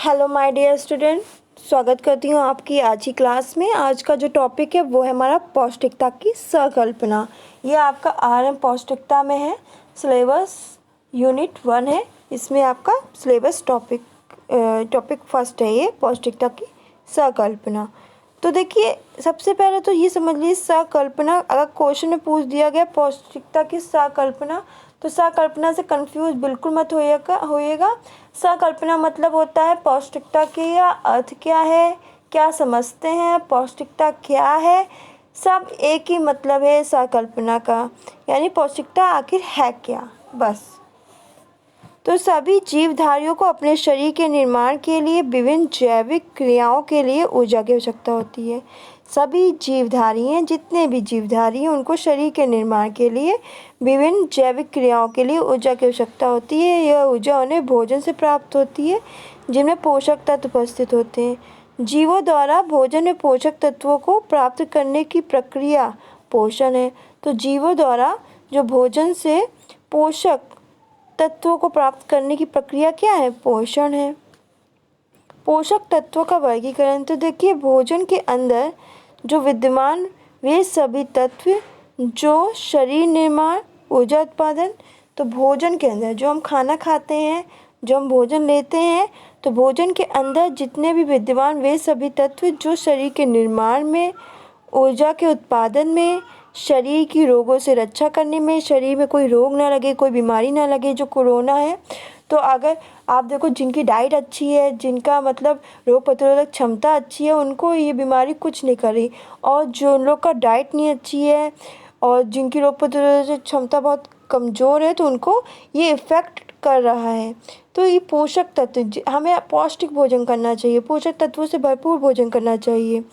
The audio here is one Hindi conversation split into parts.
हेलो माय डियर स्टूडेंट, स्वागत करती हूँ आपकी आज की क्लास में। आज का जो टॉपिक है वो है हमारा पौष्टिकता की संकल्पना। ये आपका आरएम पौष्टिकता में है, सिलेबस यूनिट 1 है। इसमें आपका सिलेबस टॉपिक फर्स्ट है ये पौष्टिकता की संकल्पना। तो देखिए, सबसे पहले तो ये समझ लीजिए संकल्पना, अगर क्वेश्चन में पूछ दिया गया पौष्टिकता की संकल्पना, तो संकल्पना से कंफ्यूज बिल्कुल मत होइएगा। संकल्पना मतलब होता है पौष्टिकता का अर्थ क्या है, क्या समझते हैं, पौष्टिकता क्या है, सब एक ही मतलब है संकल्पना का। यानी पौष्टिकता आखिर है क्या, बस। तो सभी जीवधारियों को अपने शरीर के निर्माण के लिए विभिन्न जैविक क्रियाओं के लिए ऊर्जा की आवश्यकता होती है। सभी जीवधारी हैं, जितने भी जीवधारी हैं, उनको शरीर के निर्माण के लिए विभिन्न जैविक क्रियाओं के लिए ऊर्जा की आवश्यकता होती है। यह ऊर्जा उन्हें भोजन से प्राप्त होती है, जिनमें पोषक तत्व उपस्थित होते हैं। जीवों द्वारा भोजन में पोषक तत्वों को प्राप्त करने की प्रक्रिया पोषण है। तो जीवों द्वारा जो भोजन से पोषक तत्वों को प्राप्त करने की प्रक्रिया क्या है, पोषण है। पोषक तत्वों का वर्गीकरण, तो देखिए, भोजन के अंदर जो विद्यमान वे सभी तत्व जो शरीर निर्माण, ऊर्जा उत्पादन, तो भोजन के अंदर जो हम खाना खाते हैं, जो हम भोजन लेते हैं, तो भोजन के अंदर जितने भी विद्यमान वे सभी तत्व जो शरीर के निर्माण में, ऊर्जा के उत्पादन में, शरीर की रोगों से रक्षा करने में, शरीर में कोई रोग ना लगे, कोई बीमारी ना लगे, जो कोरोना है। तो अगर आप देखो, जिनकी डाइट अच्छी है, जिनका मतलब रोग प्रतिरोधक क्षमता अच्छी है, उनको ये बीमारी कुछ नहीं कर रही। और जो लोग का डाइट नहीं अच्छी है और जिनकी रोग प्रतिरोधक क्षमता बहुत कमज़ोर है, तो उनको ये इफ़ेक्ट कर रहा है। तो ये पोषक तत्व, हमें पौष्टिक भोजन करना चाहिए, पोषक तत्वों से भरपूर भोजन करना चाहिए।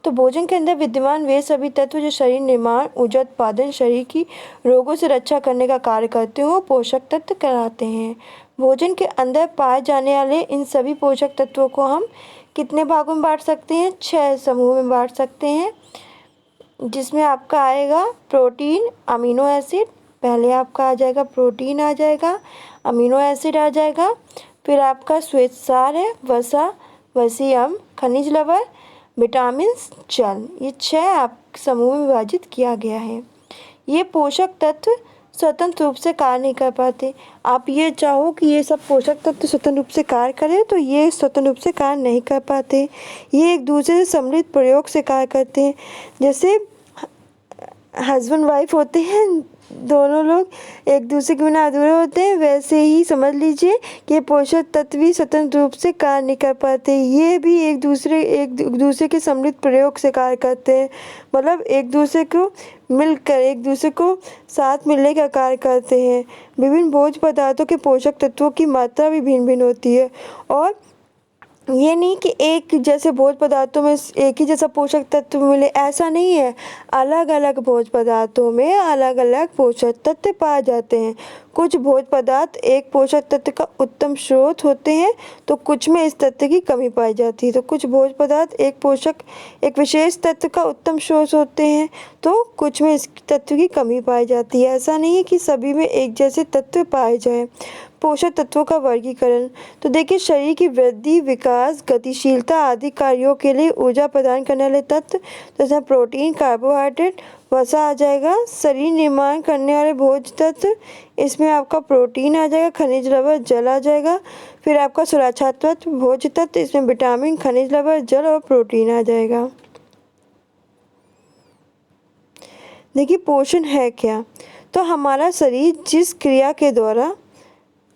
तो भोजन के अंदर विद्यमान वे सभी तत्व जो शरीर निर्माण, ऊर्जा उत्पादन, शरीर की रोगों से रक्षा करने का कार्य करते हो, पोषक तत्व कहलाते हैं। भोजन के अंदर पाए जाने वाले इन सभी पोषक तत्वों को हम कितने भागों में बांट सकते हैं, 6 समूह में बांट सकते हैं, जिसमें आपका आएगा प्रोटीन, अमीनो एसिड। पहले आपका आ जाएगा प्रोटीन, आ जाएगा अमीनो एसिड, आ जाएगा, फिर आपका श्वेतसार है, वसा, वसीय अम्ल, खनिज लवण, विटामिन, जल। ये 6 आप समूह में विभाजित किया गया है। ये पोषक तत्व स्वतंत्र रूप से कार्य नहीं कर पाते। आप ये चाहो कि ये सब पोषक तत्व स्वतंत्र रूप से कार्य करें, तो ये स्वतंत्र रूप से कार्य नहीं कर पाते। ये एक दूसरे से सम्मिलित प्रयोग से कार्य करते हैं। जैसे हस्बैंड वाइफ होते हैं, दोनों लोग एक दूसरे के बिना अधूरे होते हैं, वैसे ही समझ लीजिए कि पोषक तत्व भी स्वतंत्र रूप से कार्य नहीं कर पाते। ये भी एक दूसरे के सम्मिलित प्रयोग से कार्य करते हैं। मतलब एक दूसरे को मिलकर, एक दूसरे को साथ मिलने का कार्य करते हैं। विभिन्न भोज्य पदार्थों के पोषक तत्वों की मात्रा भी भिन्न भिन्न होती है। और ये नहीं कि एक जैसे भोज्य पदार्थों में एक ही जैसा पोषक तत्व मिले, ऐसा नहीं है। अलग अलग भोज्य पदार्थों में अलग अलग पोषक तत्व पाए जाते हैं। कुछ भोज्य पदार्थ एक पोषक तत्व का उत्तम स्रोत होते हैं, तो कुछ में इस तत्व की कमी पाई जाती है। तो कुछ भोज्य पदार्थ एक विशेष तत्व का उत्तम स्रोत होते हैं, तो कुछ में इस तत्व की कमी पाई जाती है। ऐसा नहीं है कि सभी में एक जैसे तत्व पाए जाएं। पोषक तत्वों का वर्गीकरण, तो देखिए, शरीर की वृद्धि, विकास, गतिशीलता आदि कार्यों के लिए ऊर्जा प्रदान करने वाले तत्व, जैसे प्रोटीन, कार्बोहाइड्रेट, वसा आ जाएगा। शरीर निर्माण करने वाले भोज्य तत्व, इसमें आपका प्रोटीन आ जाएगा, खनिज लवण, जल आ जाएगा। फिर आपका सुरक्षात्मक भोज्य तत्व, इसमें विटामिन, खनिज लवण, जल और प्रोटीन आ जाएगा। देखिए, पोषण है क्या? तो हमारा शरीर जिस क्रिया के द्वारा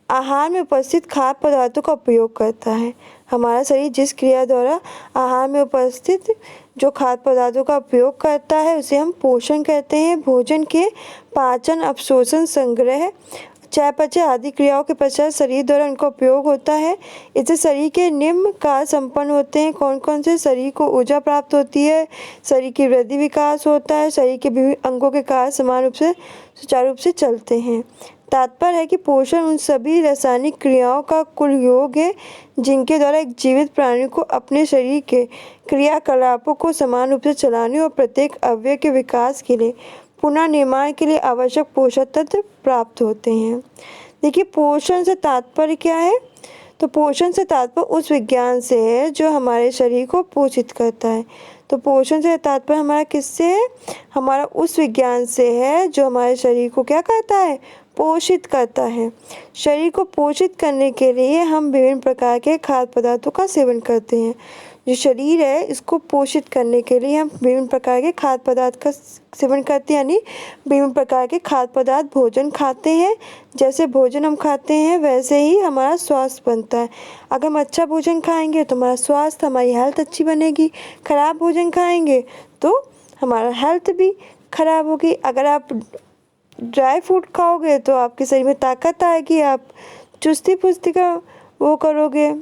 आहार में उपस्थित खाद्य पदार्थों का उपयोग करता है, हमारा शरीर जिस क्रिया द्वारा आहार में उपस्थित जो खाद्य पदार्थों का उपयोग करता है, उसे हम पोषण कहते हैं। भोजन के पाचन, अवशोषण, संग्रह, चयापचय आदि क्रियाओं के पश्चात शरीर द्वारा उनका उपयोग होता है। इससे शरीर के निम्न कार्य संपन्न होते हैं। कौन कौन से? शरीर को ऊर्जा प्राप्त होती है, शरीर की वृद्धि विकास होता है, शरीर के विभिन्न अंगों के कार्य समान रूप से सुचारू रूप से चलते हैं। तात्पर्य है कि पोषण उन सभी रासायनिक क्रियाओं का कुल योग है जिनके द्वारा एक जीवित प्राणी को अपने शरीर के क्रियाकलापों को समान रूप से चलाने और प्रत्येक अवयव के विकास के लिए, पुनर्निर्माण के लिए आवश्यक पोषक तत्व प्राप्त होते हैं। देखिए, पोषण से तात्पर्य क्या है? तो पोषण से तात्पर्य उस विज्ञान से है जो हमारे शरीर को पोषित करता है। तो पोषण से तात्पर्य हमारा किससे है? हमारा उस विज्ञान से है जो हमारे शरीर को क्या करता है? पोषित करता है। शरीर को पोषित करने के लिए हम विभिन्न प्रकार के खाद्य पदार्थों का सेवन करते हैं। जो शरीर है इसको पोषित करने के लिए हम विभिन्न प्रकार के खाद्य पदार्थ का सेवन करते हैं, यानी विभिन्न प्रकार के खाद्य पदार्थ भोजन खाते हैं। जैसे भोजन हम खाते हैं वैसे ही हमारा स्वास्थ्य बनता है। अगर हम अच्छा भोजन खाएंगे तो हमारा स्वास्थ्य, हमारी हेल्थ अच्छी बनेगी। खराब भोजन खाएंगे तो हमारा हेल्थ भी खराब होगी। अगर आप ड्राई फ्रूट खाओगे तो आपके शरीर में ताकत आएगी, आप चुस्ती फुर्ती का वो करोगे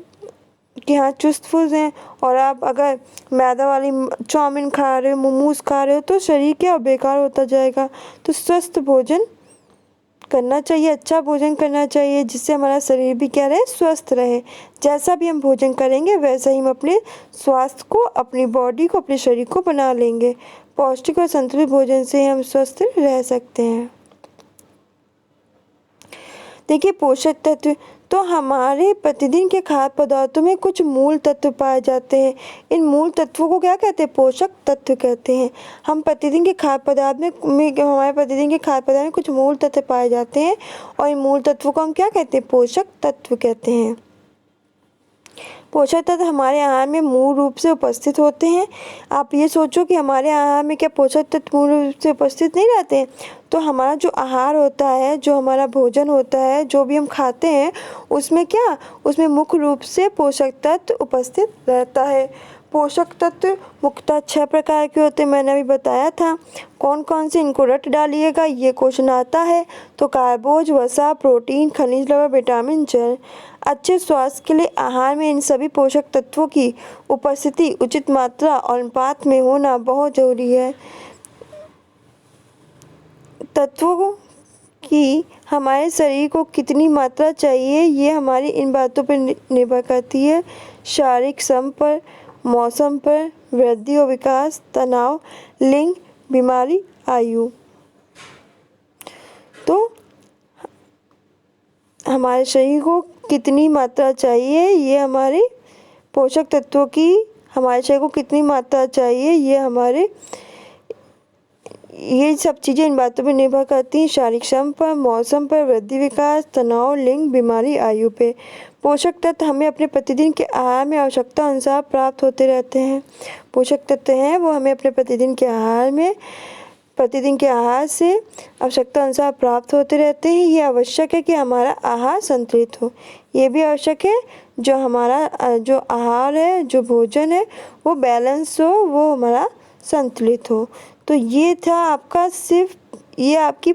कि हाँ चुस्त फुर्त हैं। और आप अगर मैदा वाली चाउमीन खा रहे हो, मोमोज खा रहे हो तो शरीर क्या बेकार होता जाएगा। तो स्वस्थ भोजन करना चाहिए, अच्छा भोजन करना चाहिए जिससे हमारा शरीर भी क्या रहे? स्वस्थ रहे। जैसा भी हम भोजन करेंगे वैसा ही हम अपने स्वास्थ्य को, अपनी बॉडी को, अपने शरीर को बना लेंगे। पौष्टिक और संतुलित भोजन से हम स्वस्थ रह सकते हैं। देखिए पोषक तत्व, तो हमारे प्रतिदिन के खाद्य पदार्थों में कुछ मूल तत्व पाए जाते हैं। इन मूल तत्वों को क्या कहते हैं? पोषक तत्व कहते हैं। हम प्रतिदिन के खाद्य पदार्थ में हमारे प्रतिदिन के खाद्य पदार्थ में कुछ मूल तत्व पाए जाते हैं और इन मूल तत्वों को हम क्या कहते हैं? पोषक तत्व कहते हैं। पोषक तत्व हमारे आहार में मूल रूप से उपस्थित होते हैं। आप ये सोचो कि हमारे आहार में क्या पोषक तत्व मूल रूप से उपस्थित नहीं रहते हैं? तो हमारा जो आहार होता है, जो हमारा भोजन होता है, जो भी हम खाते हैं उसमें मुख्य रूप से पोषक तत्व उपस्थित रहता है। पोषक तत्व मुख्यतः 6 प्रकार के होते हैं, मैंने अभी बताया था। कौन कौन से, इनको रट डालिएगा, ये क्वेश्चन आता है। तो कार्बोज, वसा, प्रोटीन, खनिज लवण, विटामिन, जल। अच्छे स्वास्थ्य के लिए आहार में इन सभी पोषक तत्वों की उपस्थिति उचित मात्रा और अनुपात में होना बहुत जरूरी है। तत्वों की हमारे शरीर को कितनी मात्रा चाहिए ये हमारी इन बातों पर निर्भर करती है: शारीरिक श्रम पर, मौसम पर, वृद्धि और विकास, तनाव, लिंग, बीमारी, आयु। तो हमारे शरीर को कितनी मात्रा चाहिए ये हमारे पोषक तत्वों की, हमारे शरीर को कितनी मात्रा चाहिए ये सब चीज़ें इन बातों पर निर्भर करती हैं: शारीरिक श्रम पर, मौसम पर, वृद्धि विकास, तनाव, लिंग, बीमारी, आयु पे। पोषक तत्व हमें अपने प्रतिदिन के आहार में आवश्यकता अनुसार प्राप्त होते रहते हैं। पोषक तत्व हैं वो हमें अपने प्रतिदिन के आहार से आवश्यकता अनुसार प्राप्त होते रहते हैं। ये आवश्यक है कि हमारा आहार संतुलित हो। ये भी आवश्यक है जो हमारा जो आहार है, जो भोजन है वो बैलेंस हो, वो हमारा संतुलित हो। तो ये था आपका सिर्फ ये आपकी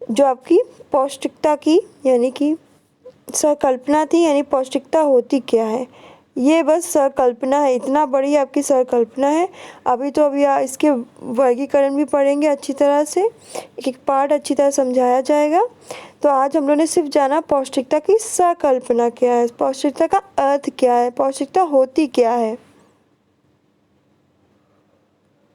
जो आपकी पौष्टिकता की यानी कि संकल्पना थी, यानी पौष्टिकता होती क्या है। ये बस संकल्पना है, इतना बड़ी आपकी संकल्पना है। अभी इसके वर्गीकरण भी पढ़ेंगे अच्छी तरह से, एक एक पार्ट अच्छी तरह समझाया जाएगा। तो आज हम लोगों ने सिर्फ जाना पौष्टिकता की संकल्पना क्या है, पौष्टिकता का अर्थ क्या है, पौष्टिकता होती क्या है।